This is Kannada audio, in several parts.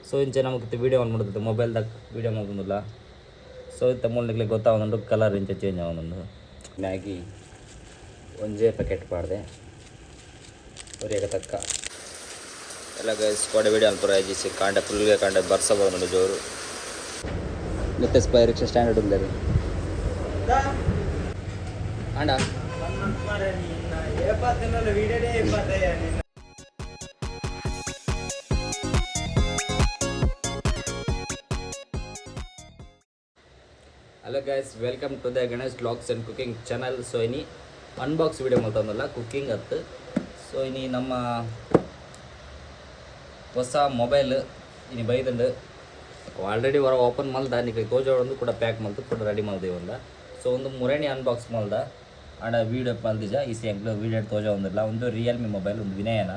ಸೊ ಇಂಚೆ ನಮಗೆ ವಿಡಿಯೋ ಆನ್ ಮಾಡೋದು ಮೊಬೈಲ್ದಾಗ ವಿಡಿಯೋ ಮಾಡೋದಿಲ್ಲ. ಸೊ ಇಂಥ ಮೂಲಕ್ಕೆ ಗೊತ್ತಾಗೋದು ಕಲರ್ ಇಂಚೆ ಚೇಂಜ್ ಆಗೋದು. ಮ್ಯಾಗಿ ಒಂದೇ ಪ್ಯಾಕೆಟ್ ಮಾಡಿದೆ ಅವರಿಗೆ ತಕ್ಕ ಎಲ್ಲ ಗೈಸ್ ಕೋಡೆ ವಿಡಿಯೋ ಅನ್ಪುರ ಐಜಿಸಿ ಕಾಂಡೆ ಫುಲ್ಗೆ ಕಾಂಡೆ ಬರ್ಸಬಹುದು ನೋಡಿ ಜೋರು ನಿತ್ಯ ಸ್ಪೈ ರಿಕ್ಷಾ ಸ್ಟ್ಯಾಂಡರ್ಡ್ ಉಂಟು ಆಂಡ hello guys, welcome to the Ganesh vlogs and cooking channel. So ಇನಿ ಅನ್ಬಾಕ್ಸ್ ವಿಡಿಯೋ ಮಾಡ್ತಂದಲ್ಲ ಕುಕ್ಕಿಂಗ್ ಹತ್ತು. ಸೊ ಇನಿ ನಮ್ಮ ಹೊಸ ಮೊಬೈಲ್ ಇನ್ನು ಬೈದಂಡು ಆಲ್ರೆಡಿ ಹೊರ ಓಪನ್ ಮಲ್ದ ನಿಮಗೆ ತೋಜೋಡೊಂದು ಕೂಡ ಪ್ಯಾಕ್ ಮಲ್ತು ಕೂಡ ರೆಡಿ ಮಾಡ್ದೇವಲ್ಲ. ಸೊ ಒಂದು ಮುರೇಣಿ ಅನ್ಬಾಕ್ಸ್ ಮಲ್ದ ಆಡ ವೀಡಿಯೋ ಮಲ್ದಿಜ ಈ ಸ್ಯಾಂಕ್ಲು ವೀಡಿಯೋ ತೋಜ ಒಂದಿಲ್ಲ. ಒಂದು ರಿಯಲ್ಮಿ ಮೊಬೈಲ್, ಒಂದು ವಿನಯನ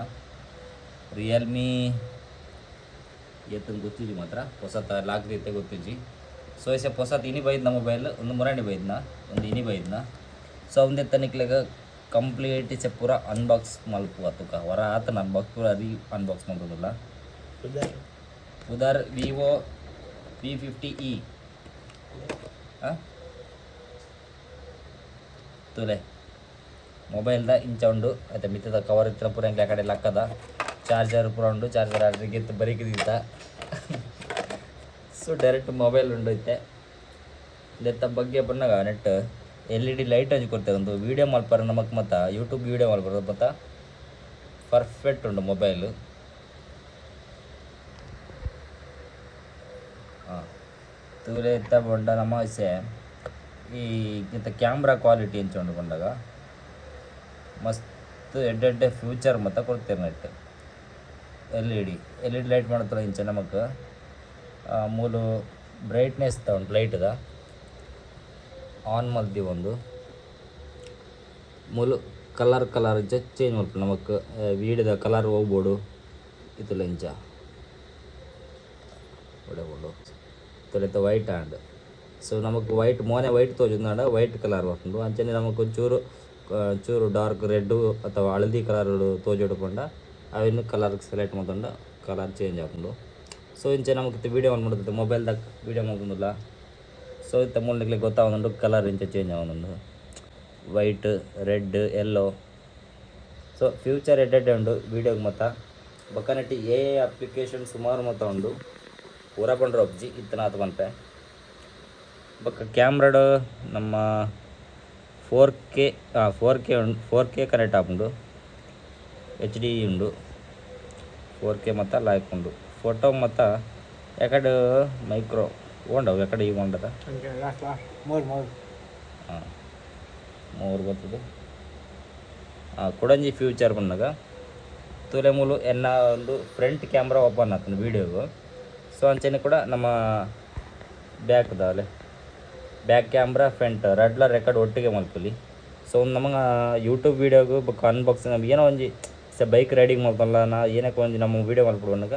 ರಿಯಲ್ಮಿ ಎತ್ತಂದು ಗೊತ್ತಿದ್ವಿ ಮಾತ್ರ ಹೊಸತ ಲಾಕ್ದೈತೆ ಗೊತ್ತಿಜ್ಜಿ. ಸೊ ಇಸೆ ಹೊಸತು ಇನಿ ಬೈದ್ನ ಮೊಬೈಲ್, ಒಂದು ಮುರಾಣಿ ಬೈದ್ನ, ಒಂದು ಇನಿ ಬೈದ್ನ. ಸೊ ಒಂದೇ ತನಿಕ್ಲೆಗ ಕಂಪ್ಲೀಟ್ ಇಸೆ ಪೂರ ಅನ್ಬಾಕ್ಸ್ ಮಲ್ಪು ಅತ್ತುಕ ಹೊರ ಆತನ ಅನ್ಬಾಕ್ಸ್ ಪೂರ ರೀ ಅನ್ಬಾಕ್ಸ್ ಮಾಡೋದಿಲ್ಲ. ಉದಾರ್ ವಿವೋ V50e ತುಲೆ ಮೊಬೈಲ್ದ ಇಂಚ ಉಂಡು ಆಯ್ತಾ. ಮಿತ್ತದ ಕವರ್ ಇತ್ತಿನ ಪೂರ ಎಂಕ್ಲೆ ಆ ಕಡೆ ಲಕ್ಕದ ಚಾರ್ಜರ್ ಪೂರ ಉಂಡು. ಚಾರ್ಜರ್ ಅದ್ರಿಗಿತ್ತು ಬರೀಕಿದ್ದ. ಸೊ ಡೈರೆಕ್ಟ್ ಮೊಬೈಲ್ ಉಂಡು ಐತೆ ಇದೆತ್ತ ಬಗ್ಗೆ ಬಂದಾಗ ನೆಟ್ LED ಲೈಟ್ ಹಂಚಿ ಕೊಡ್ತೇವೆ. ಒಂದು ವೀಡಿಯೋ ಮಲ್ಪಾರ ನಮಗೆ ಮತ್ತು ಯೂಟ್ಯೂಬ್ ವೀಡಿಯೋ ಮಲ್ಬಾರ್ದು ಮತ್ತು ಪರ್ಫೆಕ್ಟ್ ಉಂಡು ಮೊಬೈಲು. ಹಾಂ ತೂರೆ ಎತ್ತ ಬಂಡ ನಮ್ಮ ವಿಷಯ ಈ ಇಂಥ ಕ್ಯಾಮ್ರಾ ಕ್ವಾಲಿಟಿ ಹೆಂಚು ಬಂದಾಗ ಮಸ್ತ್ ಎಡ್ಡೆ ಫ್ಯೂಚರ್ ಮತ್ತು ಕೊಡ್ತೇವೆ ನೆಟ್. LED ಲೈಟ್ ಮಾಡ್ತಾರೆ ಇಂಚೆ ನಮಗೆ ಮೂಲು ಬ್ರೈಟ್ನೆಸ್ ಉಂಟು ಲೈಟ್ದ ಆನ್ ಮಲ್ದಿ ಒಂದು ಮೂಲು ಕಲರ್ ಚೇಂಜ್ ಮಾಡ್ತಾರೆ ನಮಗೆ ವೀಡಿಯೋದ ಕಲರ್ ಹೋಗ್ಬೋಡು ಇತ್ತಲ್ಲ ಇಂಚ ಒಳ್ಳೆಬೋಡು ತೊಲೆತ ವೈಟ್ ಆ್ಯಂಡ್. ಸೊ ನಮಗೆ ವೈಟ್ ಮೋನೆ ವೈಟ್ ತೋಜುಂದಾಂಡ ವೈಟ್ ಕಲರ್ ಬರ್ತುಂಡು ಅಂಚನೆ ನಮಗೆ ಚೂರು ಡಾರ್ಕ್ ರೆಡ್ಡು ಅಥವಾ ಹಳದಿ ಕಲರ್ ತೋಜೊಡ್ಕೊಂಡ ಅವಿನ್ನು ಕಲರ್ ಸೆಲೆಕ್ಟ್ ಮಾಡ್ಕೊಂಡ ಕಲರ್ ಚೇಂಜ್ ಆಗ್ತುಂಡು. ಸೊ ಇಂಚೆ ನಮಗೆ ವೀಡಿಯೋ ಆನ್ ಮಾಡೋದು ಮೊಬೈಲ್ದಾಗ ವೀಡಿಯೋ ಮಾಡೋದಿಲ್ಲ. ಸೊ ಇಂಥ ಮೂಲಕ್ಕೆ ಗೊತ್ತಾಗೋದು ಕಲರ್ ಇಂಚೆ ಚೇಂಜ್ ಆಗೋದು ವೈಟ್ ರೆಡ್ ಎಲ್ಲೋ. ಸೊ ಫ್ಯೂಚರ್ ಎಡ್ಡೆ ಉಂಡು ವೀಡಿಯೋಗೆ ಮತ್ತು ಬಕ್ಕನಟ್ಟಿ ಅಪ್ಲಿಕೇಶನ್ ಸುಮಾರು ಮತ್ತು ಉಂಡು ಪೂರ ಬಂಡ್ರೆ ಒಬ್ಜಿ ಇತ್ತನ ಅದು ಬಂತೆ ಬಕ್ಕ ಕ್ಯಾಮ್ರಾಡು ನಮ್ಮ 4K ಕನೆಕ್ಟ್ ಆಪುಂಡು. HD ಉಂಡು 4K ಮತ್ತು ಲೈಕ್ ಉಂಡು ಫೋಟೋ ಮತ್ತು ಯಾಕಡೆ ಮೈಕ್ರೋ ಉಂಡವು ಯಾಕಡೆ ಈಗ ಉಂಡದ ಹಾಂ 3 ಬರ್ತದೆ. ಕೊಡಂಜಿ ಫ್ಯೂಚರ್ ಬಂದಾಗ ತುಲೆ ಮೂಲು ಎನ್ನ ಒಂದು ಫ್ರಂಟ್ ಕ್ಯಾಮ್ರಾ ಓಪನ್ ಆಗ್ತದೆ ವೀಡಿಯೋಗು. ಸೊ ಅಂಚೆನೆ ಕೂಡ ನಮ್ಮ ಬ್ಯಾಕ್ ಕ್ಯಾಮ್ರಾ ಫ್ರಂಟ್ ರೆಡ್ಲ ರೆಕಾರ್ಡ್ ಒಟ್ಟಿಗೆ ಮಲ್ಪಲಿ. ಸೊ ಒಂದು ನಮಗೆ ಯೂಟ್ಯೂಬ್ ವೀಡಿಯೋಗು ಬುಕ್ ಅನ್ಬಾಕ್ಸಿಂಗ್ ನಮ್ಗೆ ಏನೋ ಒಂಜಿ ಬೈಕ್ ರೈಡಿಂಗ್ ಮಾಡ್ತಲ್ಲ ನಾ ಏನಕ್ಕೆ ಒಂದು ನಮ್ಮ ವೀಡಿಯೋ ಮಲ್ಪಡುವನಾಗ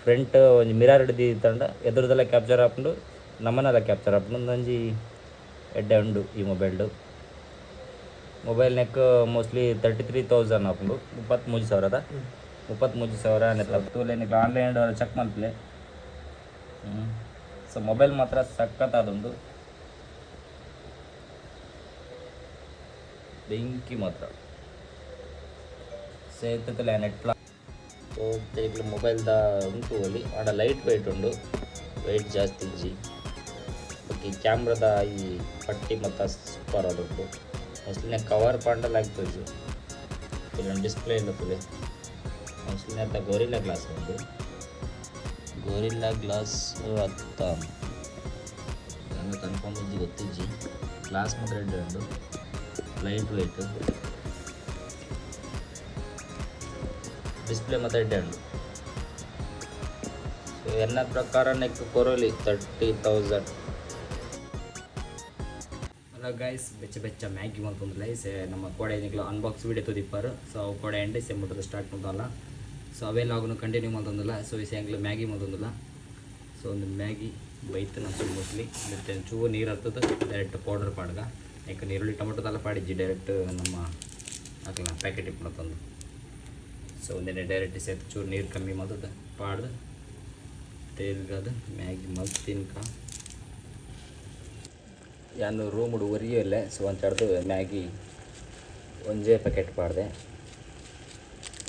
ಫ್ರಂಟ್ ಒಂದು ಮಿರರ್ ಹಿಡಿದು ತಂಡ ಎದುರದೆಲ್ಲ ಕ್ಯಾಪ್ಚರ್ ಹಾಕೊಂಡು ನಮ್ಮನ್ನೆಲ್ಲ ಕ್ಯಾಪ್ಚರ್ ಹಾಕೊಂಡು ಒಂಜಿ ಎಡ್ಡೆ ಉಂಡು ಈ ಮೊಬೈಲ್ ನೆಕ್ ಮೋಸ್ಟ್ಲಿ 33,000 ಹಾಕೊಂಡು 33,000 ನೆತ್ತ ತೂಲೇನಿಗೆ ಆನ್ಲೈನ್ ಚೆಕ್ ಮಾಡ್ತಲೆ. ಸೊ ಮೊಬೈಲ್ ಮಾತ್ರ ಸಖತ್ತಾದೊಂದು ಬೆಂಕಿ ಮಾತ್ರ ಸೇರ್ತಲ್ಲ ನೆಟ್ಲ. ಸೊ ಈಗ ಮೊಬೈಲ್ದ ಉಂಟು ಅಲ್ಲಿ ಆಡ ಲೈಟ್ ವೆಯ್ಟ್ ಉಂಡು, ವೆಯ್ಟ್ ಜಾಸ್ತಿ ಇಜ್ಜಿ. ಈ ಕ್ಯಾಮ್ರಾದ ಈ ಪಟ್ಟಿ ಮತ್ತು ಸೂಪರ್ ಅದುಂಟು. ಮೋಸ್ಟ್ಲಿ ಕವರ್ ಪಾಂಡಲ್ಲಿ ಆಗ್ತದೆ ಇಲ್ಲ ಡಿಸ್ಪ್ಲೇ ಇಲ್ಲ ತುಲೆ ಮೋಸ್ಟ್ಲಿ ಅಂತ ಗೋರಿಲ್ಲಾ ಗ್ಲಾಸ್ ಉಂಟು. ಗೋರಿಲ್ಲಾ ಗ್ಲಾಸ್ ಅತ್ತ ನನಗೆ ಕನ್ಫರ್ಮ್ ಇಜ್ಜಿ ಗೊತ್ತಿಜ್ಜಿ. ಗ್ಲಾಸ್ ಮಾತ್ರ ರೆಡ್ ಉಂಡು, ಲೈಟ್ ವೆಯ್ಟ್ ಡಿಸ್ಪ್ಲೇ ಮತ್ತು ರೆಡ್ ಉಂಡು. ಸೊ ಎಲ್ಲ ಪ್ರಕಾರ ನೆಕ್ ಕೊರೋಲಿ 30,000. ಹಲೋ ಗೈಸ್, ಬೆಚ್ಚ ಮ್ಯಾಗಿ ಮಾಡ್ಕೊಂಡ್ರಲ್ಲ ಸೆ ನಮ್ಮ ಕೋಡೆ ನಿಗ್ಲು ಅನ್ಬಾಕ್ಸ್ ವೀಡಿಯೋ ತೋದಿಪ್ಪಾರು. ಸೊ ಅವು ಕೋಡೆ ಎಂಡೆ ಸೆ ಮುಟ್ಟದ ಸ್ಟಾರ್ಟ್ ಮಾಡ್ದಲ್ಲ. ಸೊ ಅವೆಲ್ಲ ಅವನು ಕಂಟಿನ್ಯೂ ಮಾಡ್ತಂದಿಲ್ಲ. ಸೊ ಈ ಸ್ಯಾಂಗ್ಲು ಮ್ಯಾಗಿ ಮಾಡ್ತಂದಿಲ್ಲ. ಸೊ ಒಂದು ಮ್ಯಾಗಿ ಬೈತು ನಮ್ಮ ಮೋಸ್ಟ್ಲಿ ಮತ್ತು ಚೂರು ನೀರು ಹತ್ತದ ಡೈರೆಕ್ಟ್ ಪೌಡರ್ ಪಾಡ್ಗ ಯಾಕೆ ಈರುಳ್ಳಿ ಟೊಮೊಟೊದೆಲ್ಲ ಪಾಡಿಜ್ಜಿ ಡೈರೆಕ್ಟ್ ನಮ್ಮ ಹಾಕಲ್ಲ ಪ್ಯಾಕೆಟ್ ಇಟ್ಟು ಮಾಡ್ತಂದು. ಸೊ ಒಂದೇನೆ ಡೈರೆಕ್ಟ್ ಸೇತು ಚೂರು ನೀರು ಕಮ್ಮಿ ಮಾಡೋದು ಪಾಡ್ದು ತೇಲ್ಗದ ಮ್ಯಾಗಿ ಮಲ್ತು ತಿನ್ಕ ಯಾನು ರೂಮುಡು ಒರಿಯಲ್ಲೇ ಸೊ ಅಂಚಡ್ದು ಮ್ಯಾಗಿ ಒಂಜೇ ಪ್ಯಾಕೆಟ್ ಪಾಡ್ದೆ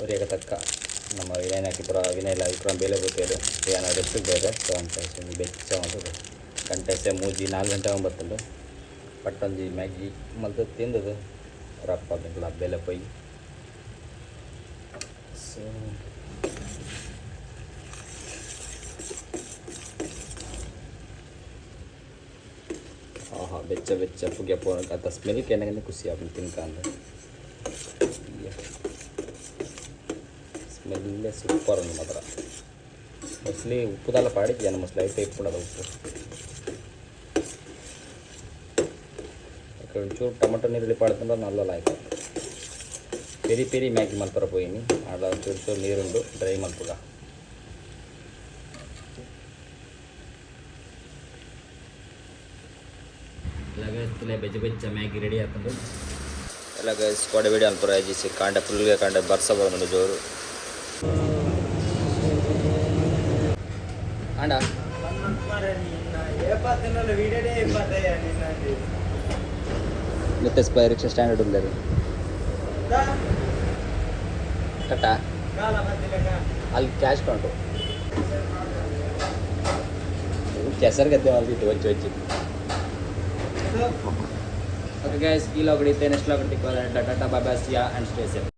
ಒರಿಯಾಗ ತಕ್ಕ ನಮ್ಮ ವಿನಯನ ಹಾಕಿಪುರ ವಿನಯಲ ಇಪ್ಪುರ ಬೇಲೆ ಗೊತ್ತೇಳು ಏನ ರೆಸ್ಟ್ ಬೇರೆ ಸೊ ಅಂತ ಬೆಚ್ಚ ಮಾಡೋದು ಗಂಟೆ ಮೂಜಿ 4 ಗಂಟೆ ಒಂಬತ್ತುಂಡು ಪಟ್ಟೊಂಜಿ ಮ್ಯಾಗಿ ಮಲ್ತು ತಿಂದದು ರಪ್ಪ ಬೆಲ್ಲ ಬೆಲೆ ಪೊಯ್ ಸೊ ಆಹಾ ಬೆಚ್ಚ ಬೆಚ್ಚ ಪುಗೆ ಪೋ ಅಂತ ಸ್ಮೆಲ್ಗೆ ಏನಾಗಂದ್ರೆ ಖುಷಿ ಆಗ್ಬಿಟ್ಟು ತಿನ್ಕಂದು ಸ್ಮೆಲ್ಲೇ ಸೂಪರ್ ಉಂಟು ಮಾತ್ರ ಮೋಸ್ಟ್ಲಿ ಉಪ್ಪುದೆಲ್ಲ ಪಾಡಿದ್ಯಾನ ಮೋಸ್ಟ್ಲಿ ಐತೆ ಇಪ್ಪುಂಡದ ಉಪ್ಪು ಒಂಚೂರು ಟೊಮೆಟೊ ನೀರುಳ್ಳಿ ಪಾಡ್ತಂದ್ರೆ ನಲ್ಲ ಆಯ್ತು ಪೆರಿ ಪೆರಿ ಮ್ಯಾಗಿ ಮಲ್ಪರ ಪೋಯಿನಿ ಆಡ ಒಂಚೂರು ಚೂರು ನೀರುಂಡು ಡ್ರೈ ಮಲ್ಪುಗ ಇಲ್ಲೇ ಬೆಚ್ಚ ಬೆಚ್ಚ ಮ್ಯಾಗಿ ರೆಡಿ ಆಗ್ತದೆ ಎಲ್ಲ ಸ್ಕ್ವಾಡ್ ವಿಡಿಯೋ ಅನ್ಪುರ ಅಜಿಸಿ ಕಾಂಡ ಫುಲ್ಗೆ ಕಾಂಡ ಬರ್ಸ ಬಂದು ಜೋರು ಆಂಡ ಮತ್ತೆ ಸ್ಪೈ ರಿಕ್ಷಾ ಸ್ಟ್ಯಾಂಡರ್ಡ್ ఉంది ಕಟ್ಟ ಅಲ್ಲಿ ಕ್ಯಾಶ್ ಕೌಂಟು ಕೆಸರ್ಗದ್ದೆ ಮಲ್ತಿತ್ತು ವಚ್ಚಿ ವಚ್ಚಿ ಓಕೆ ಗೈಸ್ ಈ ಲಾಗ್ ಹಿಡಿಯುತ್ತೆ next vlog tata bye bye see ya and stay safe